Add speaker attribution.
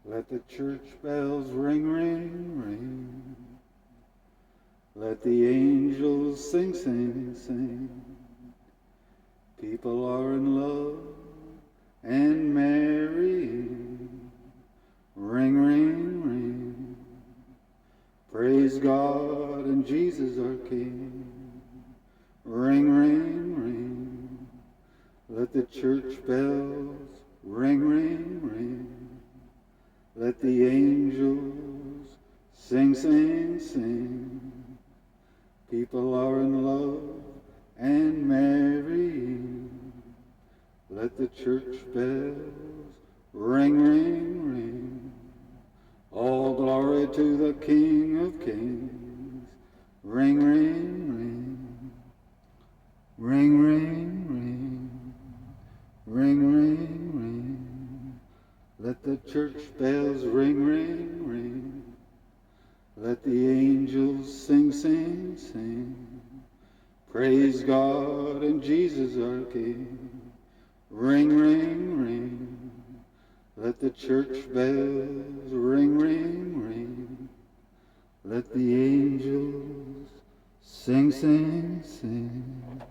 Speaker 1: Let the church bells ring, ring, ring. Let the angels sing, sing, sing. People are in love and merry. Ring, ring, ring. Praise God and Jesus our King. Ring, ring, ring. Let the church bells ring, ring, ring. Let the angels sing, sing, sing. People are in love and merry. Let the church bells ring, ring, ring. All glory to the King of Kings. Ring, ring, ring. Ring, ring, ring. Ring, ring, ring. Let the church bells ring, ring, ring. Let the angels sing, sing, sing. Praise God and Jesus our King. Ring, ring, ring. Let the church bells ring, ring, ring. Let the angels sing, sing, sing.